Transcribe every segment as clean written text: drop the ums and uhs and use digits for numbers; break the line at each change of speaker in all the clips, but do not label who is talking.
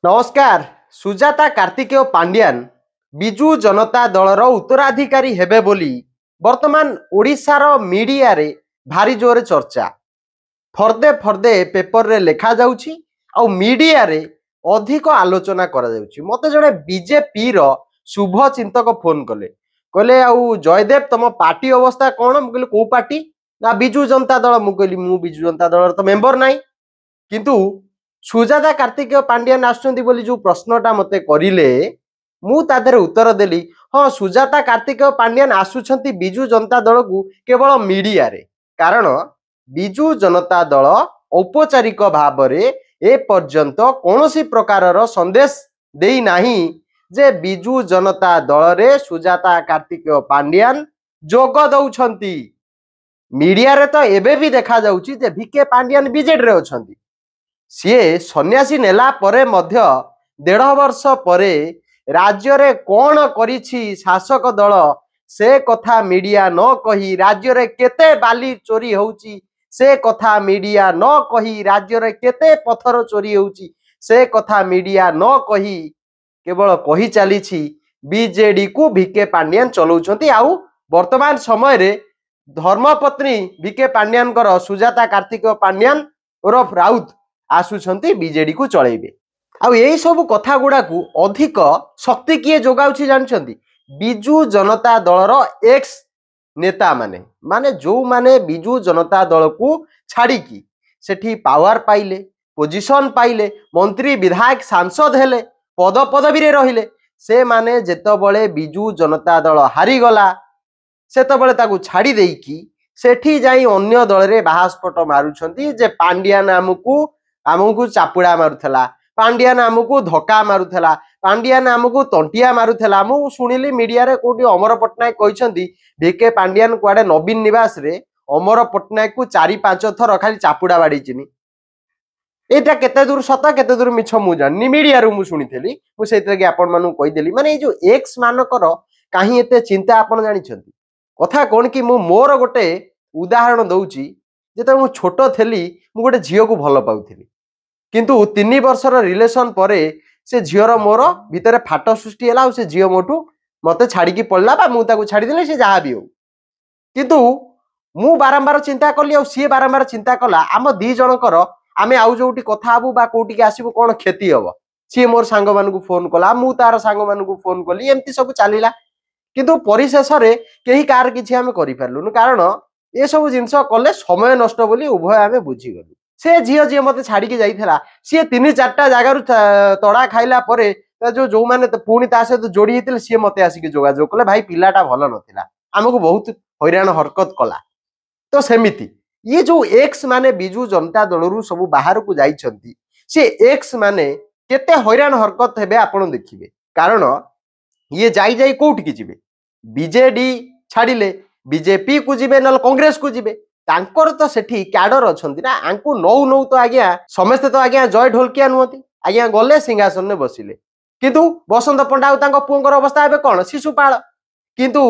नमस्कार। सुजाता कार्तिकेय पांड्यान बिजु जनता दलर उत्तराधिकारी हेबे बोली वर्तमान ओडिशार मीडिया रे भारी जोरे चर्चा फर्दे फर्दे पेपर रे लेखा जाउछि आ मीडिया रे अधिक आलोचना करा जाउछि। मते जड़े बीजेपी रो शुभ चिंतक फोन कले कहले आउ जयदेव तुम पार्टी अवस्था कौन कहले को पार्टी ना बिजु जनता दल मु कहली मु बिजु जनता दल तो मेंबर नाही किंतु सुजाता कार्तिकेय पांड्यान आसुचंती बोली जो प्रश्नटा मते करिले मु तादरे उत्तर देली हाँ सुजाता कार्तिकेय पांड्यान आसुचंती बिजु जनता दल को केवल मीडिया रे कारण बिजु जनता दल औपचारिक भाव रे ए पर्यंत कौनसी प्रकारर संदेश देई नाही जे बिजु जनता दल रे सुजाता कार्तिकेय पांड्यान जोग दउछंती। मीडिया रे तो एबे भी देखा जाउची जे भिके पांड्यान बीजेडी रे अछंती। सीए सन्यासी नेला परे मध्य 1.5 वर्ष परे राज्य रे कौन करिछि शासक दल से कथा मीडिया न कही राज्य रे केते बाली चोरी होउची से कथा मीडिया न कही राज्य रे केते पत्थर चोरी होउची से कथा मीडिया न कही केवल कही चलीछि बीजेडी को भिके पांड्यान चलाउछंती। आउ वर्तमान समय रे धर्मपत्नी भिके पांड्यान कर सुजाता कार्तिकेय पांड्यान उर्फ राउत आसुछंती बीजेडी को चलेबे। आउ यही सब कथा गुडा को अधिक शक्ति किए जोगाउछि जानछंती बिजु जनता दलर एक्स नेता माने माने जो माने बिजु जनता दल को छाड़ी की सेठी पावर पाइले पोजीशन पाइले मंत्री विधायक सांसद हेले पद पदवी रे रहिले से माने जेतबळे बिजु जनता दल हारी गला सेतबळे ताकू छाड़ी देकी सेठी जाई अन्य दल रे बाहास्पट मारुछंती जे पांड्यान आमको चापुड़ा मारुथला पांड्यान आमको धक्का मारुथला पांड्यान आमको तंटिया मारुथला। मु सुनिली मीडिया रे कोटी अमर पटनायक कहिसंती भिके पांड्यान कुआडे नवीन निवास रे अमर पटनायक को 4-5 थर खाली चापुड़ा बाड़ीचिनी। एटा केते दूर सत केते दूर मिछ मु जाननी मीडिया रू मु सुनिथेली मु सेतरे के आपन मानु कहि देली माने ए जो एक्स मानकर काहे एते चिंता आपन जानिछंती कथा कोन कि मु मोर गोटे उदाहरण दउची जेते मु छोटो थेली मु गोटे झियो को भलो पाउथेली किंतु 3 वर्षर रिलेशन परे से झियोर मोर भितरे फाट सृष्टि हैला से झियो मोठू मते छाड़ी की पड़ला बा मु ताकू छाड़ी देले से जहा भी हो किंतु मु बारंबार चिंता कली और सी बारंबार चिंता कला आम दी जनकर आमे आउ जोटी कथा हबु बा कोटी के आसीबु कोन क्षति हबो सी मोर सांग मान को फोन कला मु तार सांग मान को फोन कली एमती सब चलीला किंतु परिशेष रे केही कार किछि आमे करि परलुनु कारण ए सब जिंस कले समय नष्ट बोली उभय आमे बुझी गलु। से झियो जी मते छाड़ी के जाइथला सी 3-4टा जगार तड़ा खाइला परे जो जो माने पुणी ता सहित जोड़ी हेतिले सी मते आसी के जोगाजोग कले भाई पिलाटा भलो नथिला हमको बहुत हैरान हरकत कला। तो सेमिति ये जो एक्स माने बिजु जनता दलरू सब बाहर को जाइछंती से एक्स माने केते हैरान हरकत हेबे आपण देखिबे कारण ये जाई जाई कोउठ की जिबे बीजेडी छाड़िले बीजेपी को जिबे नल कांग्रेस को जिबे तांकर तो सेठी कैडर अछंती ना आंकु नौ नौ तो आज्ञा समस्त तो आज्ञा जय ढोलकिया नुहति आज्ञा गले सिंहासन ने बसिले किंतु बसंत पंडा और तांको पुंगर अवस्था हेबे कोन शिशुपाल किंतु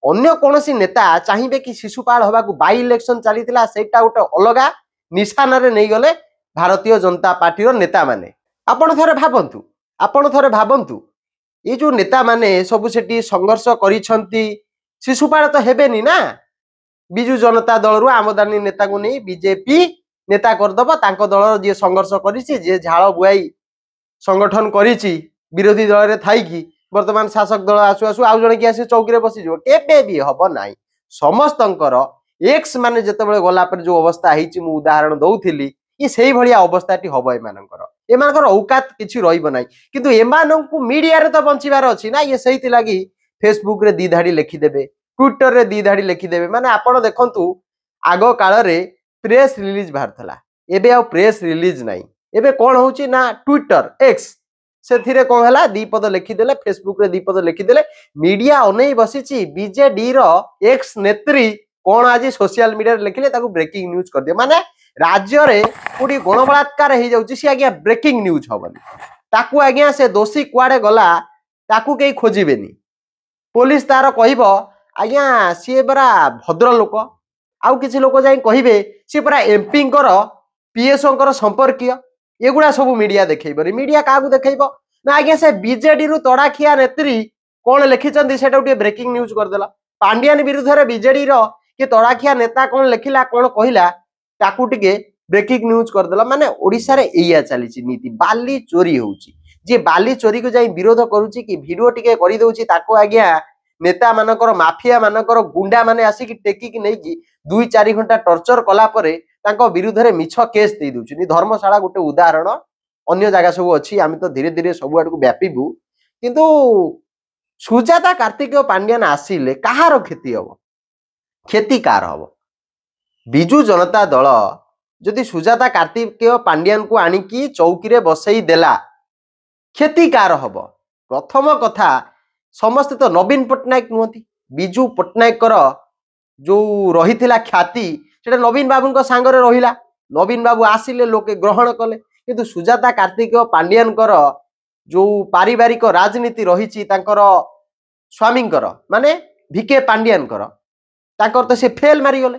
अन्य कोनसी नेता चाहिबे कि शिशुपाल होबा को बाई इलेक्शन चलीतिला सेटा गोटे अलगा निशान रे नै गले भारतीय जनता पार्टी रो नेता माने। आपण थरे भाबंतु ये जो नेता माने सब सेठी संघर्ष करिछंती शिशुपाल तो हेबेनी ना बिजु जनता दल रु आमदानी नेता को नहीं बीजेपी नेता करदब तांको दल जे संघर्ष करिछि जे झाळ बुआई संगठन करिछि विरोधी दल रे थाई कि वर्तमान शासक दल आसु आसु आउ जणे कि आसी चौकी रे बसी जो केबे भी हबो नाही। समस्तंकर एक्स माने जेतेबेले गला पर जो अवस्था हिची मु उदाहरण दउथिली ये सेही भलिया अवस्थाटी हबो एमानकर औकात किछि रहिबो नाही किंतु एमानंकु मीडिया रे तो बंचिबार अछि ना ये सेहिति लागि फेसबुक रे दी धाडी लिखि देबे ट्विटर रे दी धाडी लिखि देबे माने आपण देखंतु आगो काल रे प्रेस रिलीज बाहर थला एबे आ प्रेस रिलीज नाही एबे कोन होउची ना ट्विटर एक्स से थिरे कोन हला दी पद लिखि देले फेसबुक रे दी पद लिखि देले मीडिया ओनै बसिची बीजेडी रो एक्स नेत्री कोन आजि सोशल मीडिया रे लिखिले ताकू ब्रेकिंग न्यूज कर दे माने राज्य रे कोडी गणबलात्कार हे जाउची से आज्ञा ब्रेकिंग न्यूज हबनी ताकू आज्ञा से दोषी कुआडे गला ताकू केही खोजिबेनी पुलिस तार कहइबो आज्ञा सी बरा भद्र लोक आउ किसी लोक जाई कहिबे सी परा एमपी पीएसओ संपर्कीय एगुड़ा सब मीडिया देखबनी मीडिया क्या देखब ना आज्ञा से बीजेडी रु तड़ाखिया नेत्री कौन लिखिं से ब्रेकिंग न्यूज करदेला पांडियान विरुद्ध में बीजेडी कि तड़ाखिया नेता कौन लिखिला कौन कहला ताकू टिके ब्रेकिंग न्यूज करदेला माने ओडिशा रे एया चली नीति बाली चोरी होउची जे बाली चोरी को जाई विरोध करूची कि वीडियो टिके करि दउची ताको आज्ञा नेता मानकर माफिया मानकर गुंडा माने आसिक टेकी कि नहीं 2-4 घंटा टर्चर कला परे तांको विरुद्ध रे मिछ केस दे दउची धर्मशाला गोटे उदाहरण अन्य जगह सब अच्छी आम तो धीरे धीरे सब आड़ को व्यापीबू किंतु सुजाता कार्तिकेय पांड्यान आसिले कहार क्षति हम क्षति कार हम बिजु जनता दल जदि सुजाता कार्तिकेय पांड्यान को आनिकी चौकी रे बसई देला क्षति कार हम प्रथम कथा समस्ते तो नवीन पट्टनायक नुहति बिजु पट्टनायक जो रही ख्याति से नवीन बाबू सांगरे रहिला नवीन बाबू आसिले लोके ग्रहण कले किंतु सुजाता कार्तिकेय पांड्यान जो पारिवारिक राजनीति रही स्वामी माने भिके पांड्यान तो से फेल मारिगले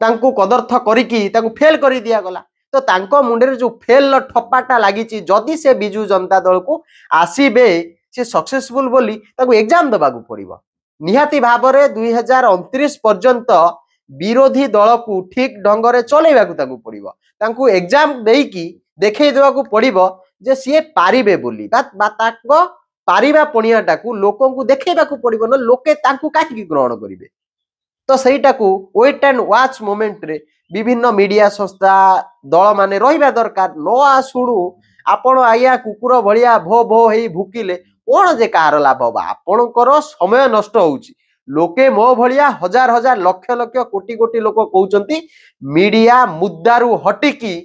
तांको कदर्थ करिकी तांको फेल कर दिया गला तो तांको मुंडे जो फेल ठप्पाटा लगी जदि से बिजु जनता दल को आसीबे से सक्सेसफुल बोली तांको एग्जाम दबाकू पड़िबो निहाती भाव में 2029 पर्यंत विरोधी दल को ठीक ढंग से चलेबाकू तांको पड़िबो तांको एग्जाम देकी देखै देबाकू पड़िबो जे सी पारिबे बोली ताको पारिबा पणियाटा को लोकों को देखैबाकू पड़िबो न लोके तांको काहे ग्रहण करिवे तो सहीटा को वेट एंड वाच मोमेंट रे विभिन्न मीडिया संस्था दल माने रहिबा दरकार न आसुणु आपण आया कुकुर भलिया भो भो हेई भुकिले कौन जे कार लाभ हम आपणकर समय नष्ट होउची लोके मो भलिया हजार हजार लक्ष लक्ष कोटी कोटी लोक कहउचंती मीडिया मुद्दारू हटिकी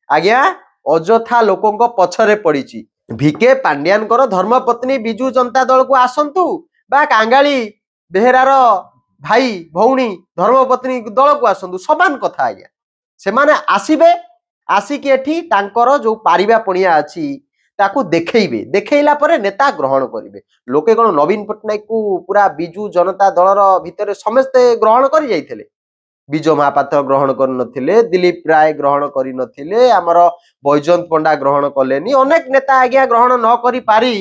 आज्ञा अजथा लोकों पछरे पड़ीची भिके पांड्यान धर्मपत्नी बिजु जनता दल को आसंतु बा कांगाली बेहेरार भाई भौणी धर्मपत्नी दल को आसंतु समान कथा आज्ञा से माने आसीबे आसिकी एठी तांकर जो पारिबा पणिया अछि ताकू देखैबे देखैला परे नेता ग्रहण करिवे लोके कोन नवीन पट्टनायक को पूरा बिजु जनता दलर भितर समस्ते ग्रहण करि जाइथिले विजय महापात्र ग्रहण कर नथिले दिलीप राय ग्रहण करि नथिले हमर बैजयंत पंडा ग्रहण कलेनी अनेक नेता आज्ञा ग्रहण न करि पारी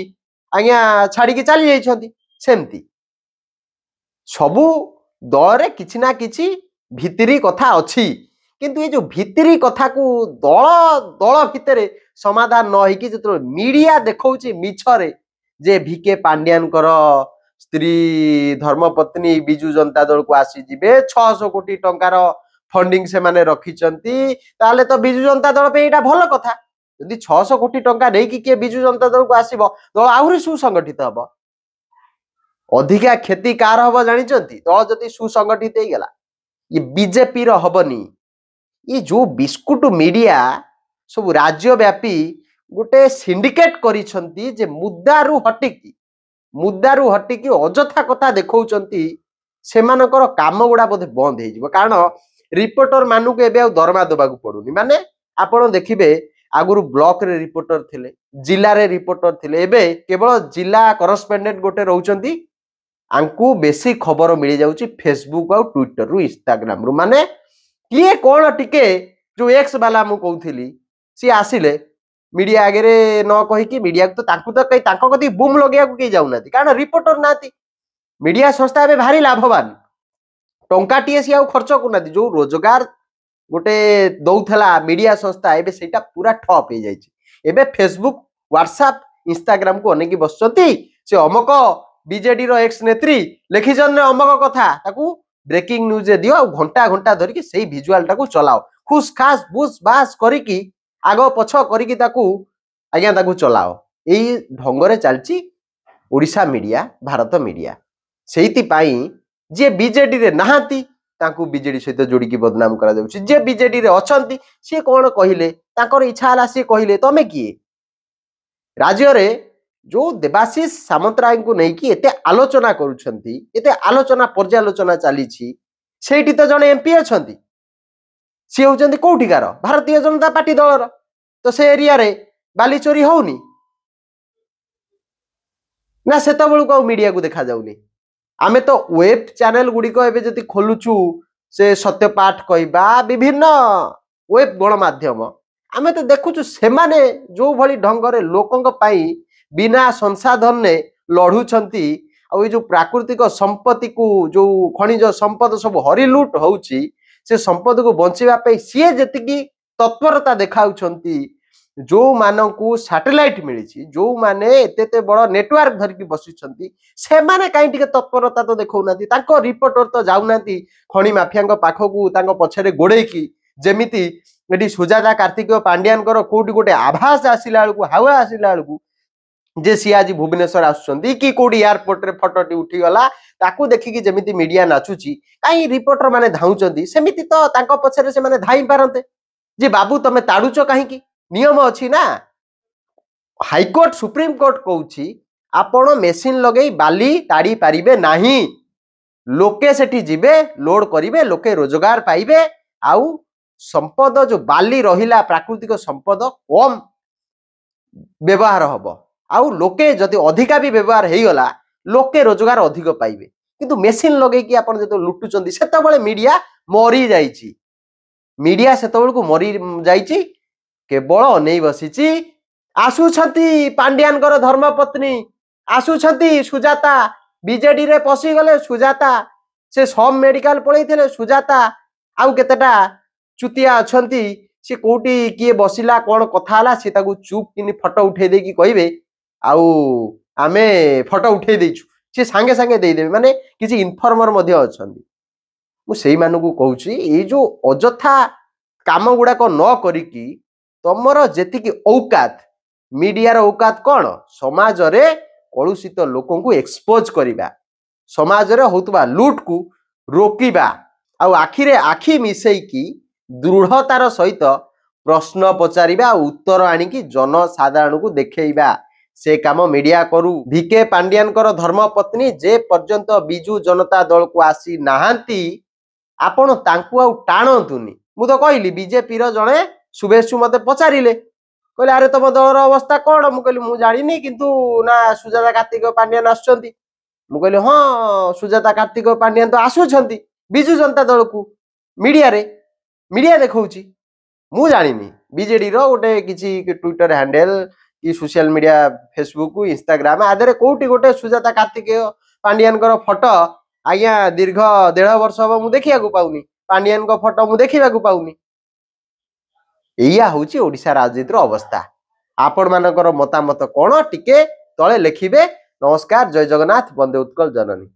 आज्ञा छाड़ी के चली जाइछंती सेमती सबु दल रे किछि ना किछि भितरी कथा अछि किंतु ये जो भितरी कथा को दल दल भितर समाधान न होइकी जो मीडिया देखौची मिछरे जे भिके पांड्यान स्त्री धर्मपत्नी बिजु जनता दल को आसी जिबे 600 कोटी टंकार फंडिंग से माने रखिचंती ताले तो बिजु जनता दल पे एटा भलो कथा यदि 600 कोटी टंका नै कि के बिजु जनता दल को आसीबो दल आहुरी सुसंगठित हबो अधिका क्षति कार हबो जानिचंती दल जदि सुसंगठित हे गेला ये बीजेपी रो हबनी ये जो बिस्कुट मीडिया सब राज्यव्यापी गोटे सिंडिकेट करिसंती जे मुद्दारू हटिकी अजथा कथा देखौचंती सेमानकर काम गुडा बोधे बंद हे जिवो कारण रिपोर्टर मानु के एबे दरमा दबाकू पडुनी माने आपण देखिबे आगुरु ब्लॉक रे रिपोर्टर थिले जिला रे रिपोर्टर थिले एबे केवल जिला करस्पोंडेंट गोटे रहउचंती आंकु बेसी खबर मिली जाउची फेसबुक और ट्विटर रु इंस्टाग्राम रु माने किए कोन टिके जो एक्स वाला मु कहउथिली सी आसिले मीडिया आगे न कहीकि मीडिया तो कहीं कति बुम लगे कहीं जाऊना कारण रिपोर्टर नाती मीडिया संस्था ए भारी लाभवान टंका टीए सी खर्च करना जो रोजगार गोटे दौला मीडिया संस्था एबे सेटा पूरा ठप हो जाए फेसबुक व्हाट्सएप इंस्टाग्राम को अनेक बसुंती से अमक बीजेडी रो एक्स नेत्री लिखिजन अमक कथा ताकू ब्रेकिंग न्यूज दियो घंटा घंटा धरिकी से भिजुआल टाकू चलाओ खुश खास बुस बास करिकी आग पछ करिकी ताकू आज्ञा ताकू चलाओ यही ढंगरे चलची ओडिशा मीडिया भारत मीडिया सेहिति पाई जे बीजेडी रे नहांती ताकू बीजेडी सहित जोड़िकी बदनाम करा जाउछि जे बीजेडी रे अछंती से कोन कहिले ताकर इच्छा हला से कहिले तमे किए राज्य रे जो देवाशीष सामंतराय को नहीं कि एते आलोचना करूछंती एते आलोचना पर्यालोचना चलीछि सेठी तो जने एमपी अछंती सी होचंती कोठिकार भारतीय जनता पार्टी दलर तो से एरिया रे बाली चोरी होउनी ना सेत बेलू को मीडिया को देखा जाउनी आमे तो वेब चैनल गुडी को एबे जति खोलुछु से सत्यपाठ कहबा विभिन्न वेब गणमाध्यम आमे तो देखुचु सेमाने जो भली ढंगरे लोकंक पाई बिना संसाधन ने लढुछंती आ जो प्राकृतिक संपत्ति को जो खनिज संपद सब हरिलुट होउची से संपद को बंचिबा पे सी जेतिकी तत्परता देखाउछंती जो मानकू सैटेलाइट मिली जो माने एते बड़ नेटवर्क धरिकी बसिछंती से माने काई टिके तत्परता तो देखौनाती ताको रिपोर्टर तो जाउनाती खणी माफियाଙ୍କ पाखकू ताको पछरे गोडेकी जेमिति एटी सुजाता कार्तिकेय पांड्यान कोटी गोटे आभास आसिला बेलू हावा आसिला बेलू जे सी आज भुवनेश्वर आसुचंती कि कोडी एयरपोर्ट रे फोटोटी उठी गला ताकू देखिकी जेमिति मीडिया नाचुची काई रिपोर्टर माने धाउचंती सेमिति तो ताको पछरे से माने धाई पारंते जे बाबू तमे ताडुचो काहेकी नियम अच्छी ना हाईकोर्ट सुप्रीम कोर्ट कहूँ आपण मेसीन लगे बाली ताड़ी पारिबे नाही लोके सेठी जिबे लोड करिवे लोके रोजगार पाइबे आउ संपद जो बाली रहिला प्राकृतिक संपद कम व्यवहार हबो आउ लोके जदि अधिका भी व्यवहार हेई गला लोके रोजगार अधिक पाइबे किंतु मेसीन लगे कि आपण जतो लुटुचंदी सेतबेले मीडिया मरी जाईची मीडिया सेतबेल को मरी जाईची केवल अनै बसीची आसुछंती पांड्यान धर्मपत्नी आसुछंती सुजाता बीजेडी रे पसी गले सुजाता से सब मेडिकल पळैथिले सुजाता आउ केतेटा चुतिया अछंती से कोटी किए बसिला कोन कथा हला से ताकू चुप किनी फोटो उठे दे की कहिबे आउ आमे फोटो उठे देछु से संगे संगे दे देबे माने किछि इन्फॉर्मर मध्ये अछंती मु सेही मानकू कहूची ए जो अजथा काम गुडा को न करिकी तमर जेतिकी औकात मीडिया रो औकात कौन समाज रे कलुषित लोकों को एक्सपोज करिबा समाज रे होतबा लूट को रोकिबा आ आखिरे आखि मिसई की दृढ़तार सहित प्रश्न पचारिबा उत्तर आनिकी जनसाधारण को देखेइबा से काम मीडिया करू भिके पांड्यान धर्मपत्नी जे पर्यंत बिजू जनता दल को आसी नाहांती आपण तांकु आ टाणतुनी मु तो कहली बीजेपी रो जणे शुभेच्छु मते पचारिले कहले अरे तुम दलर अवस्था कौन मु कहली मु जानिनी किंतु ना सुजाता कार्तिकेय पांड्यान आसुचंती मु कहली हाँ सुजाता कार्तिकेय पांड्यान तो आसुचंती बिजू जनता दल को मीडिया देखौची मु जानिनी बीजेडी रो गोटे किछि ट्विटर हैंडल कि सोशल मीडिया फेसबुक इंस्टाग्राम आदरे कोठी गोटे सुजाता कार्तिकेय पांड्यान फोटो आज्ञा दीर्घ 1.5 वर्ष हम मु देखिया को पाउनी पांड्यान फोटो मु देखिया को पाउनी एया होची ओडिशा राजनीतिर अवस्था आपण मानकर मतामत कोन टिके तळे लिखिबे नमस्कार जय जगन्नाथ वंदे उत्कल जननी।